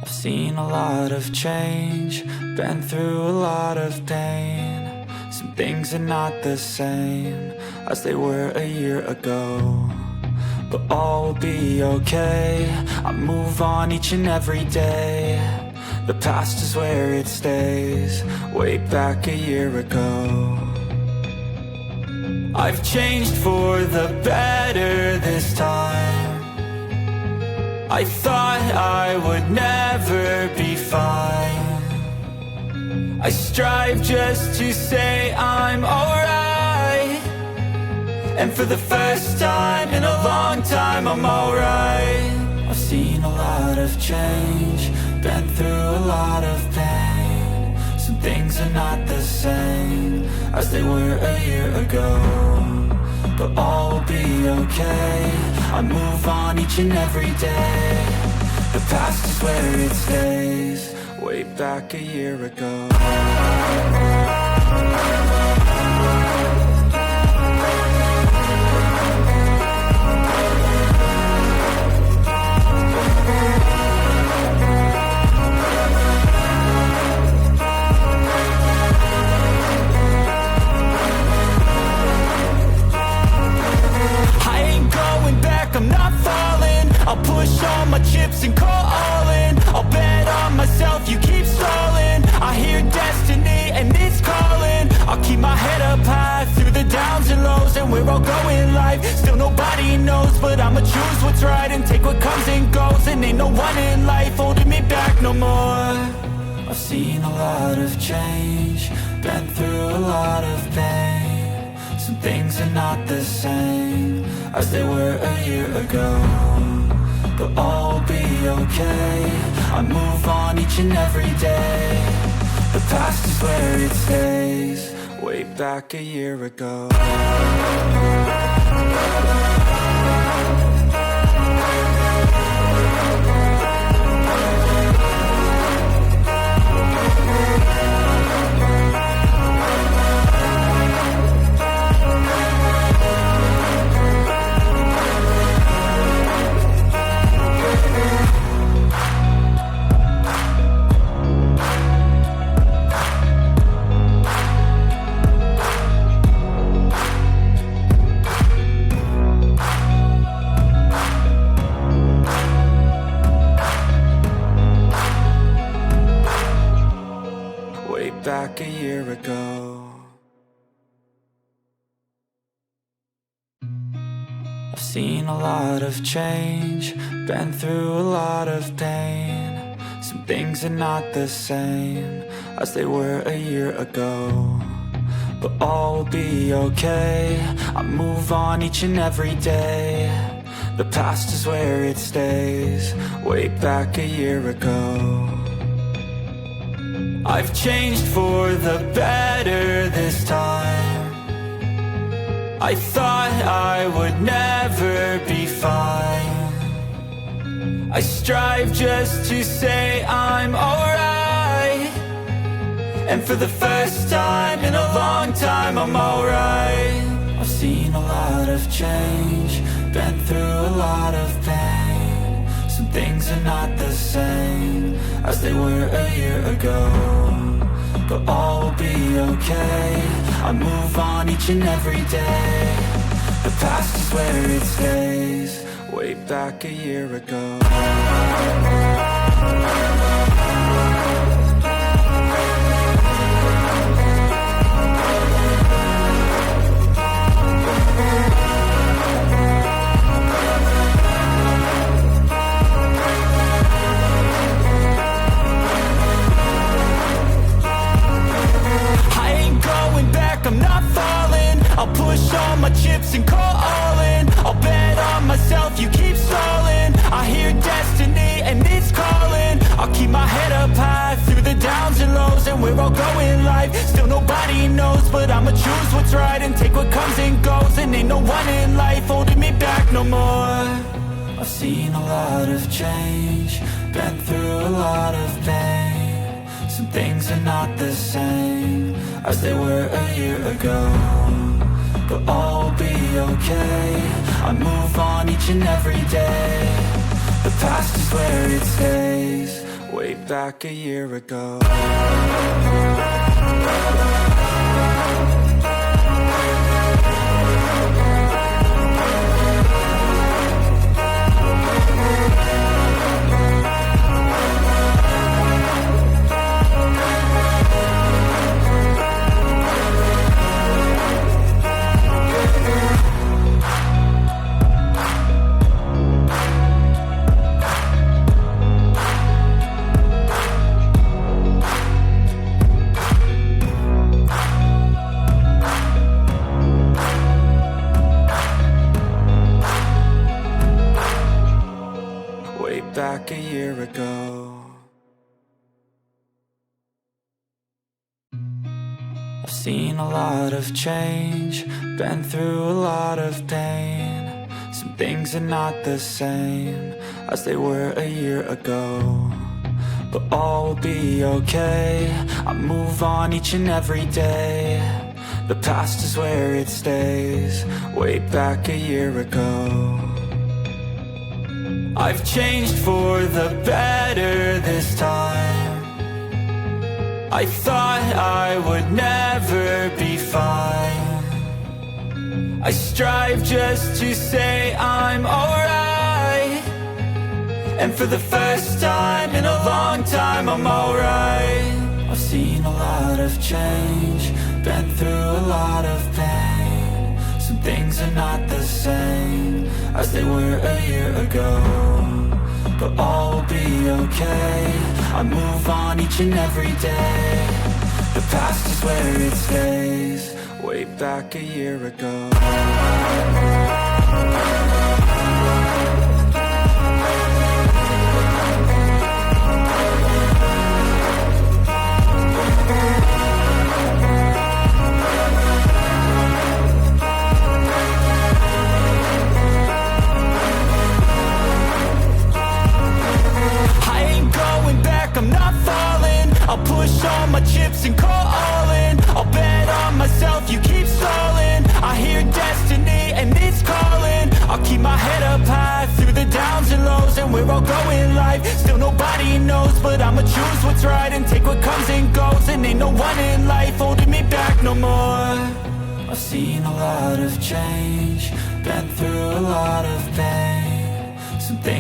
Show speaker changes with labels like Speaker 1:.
Speaker 1: I've seen a lot of change, been through a lot of pain. Some things are not the same as they were a year ago, but all will be okay. I move on each and every day. The past is where it stays, way back a year ago. I've changed for the better this time. I thought I would never be fine. I strive just to say I'm alright, and for the first time in a long time I'm alright. I've seen a lot of change, been through a lot of pain. Some things are not the same as they were a year ago, but all will be okay. I move on each and every day. The past is where it stays, way back a year ago. I'm not falling, I'll push all my chips and call all in. I'll bet on myself, you keep stalling. I hear destiny and it's calling. I'll keep my head up high through the downs and lows, and we're all going life. Still nobody knows, but I'ma choose what's right and take what comes and goes. And ain't no one in life holding me back no more. I've seen a lot of change, been through a lot of pain. Some things are not the same as they were a year ago, but all will be okay. I move on each and every day. The past is where it stays, way back a year ago. Back a year ago. I've seen a lot of change, been through a lot of pain. Some things are not the same as they were a year ago, but all will be okay. I move on each and every day. The past is where it stays, way back a year ago. I've changed for the better this time. I thought I would never be fine. I strive just to say I'm alright, and for the first time in a long time I'm alright. I've seen a lot of change, been through a lot of pain. Some things are not the same as they were a year ago, but all will be okay. I move on each and every day. The past is where it stays, way back a year ago. I'm not falling, I'll push all my chips and call all in. I'll bet on myself, you keep stalling. I hear destiny and it's calling. I'll keep my head up high through the downs and lows, and we're all going life. Still nobody knows, but I'ma choose what's right and take what comes and goes. And ain't no one in life holding me back no more. I've seen a lot of change, been through a lot of pain. Some things are not the same as they were a year ago, but all will be okay. I move on each and every day. The past is where it stays, way way back a year ago. Way back a year ago. I've seen a lot of change, been through a lot of pain. Some things are not the same as they were a year ago, but all will be okay. I move on each and every day. The past is where it stays, way back a year ago. I've changed for the better this time. I thought I would never be fine. I strive just to say I'm alright, and for the first time in a long time I'm alright. I've seen a lot of change, been through a lot of pain. Some things are not the same as they were a year ago, but all will be okay. I move on each and every day. The past is where it stays, way back a year ago. I'll push all my chips and call all in. I'll bet on myself, you keep stalling. I hear destiny and it's calling. I'll keep my head up high through the downs and lows, and we're all going life. Still nobody knows, but I'ma choose what's right and take what comes and goes. And ain't no one in life holding me back no more. I've seen a lot of change, been through a lot of pain. Some things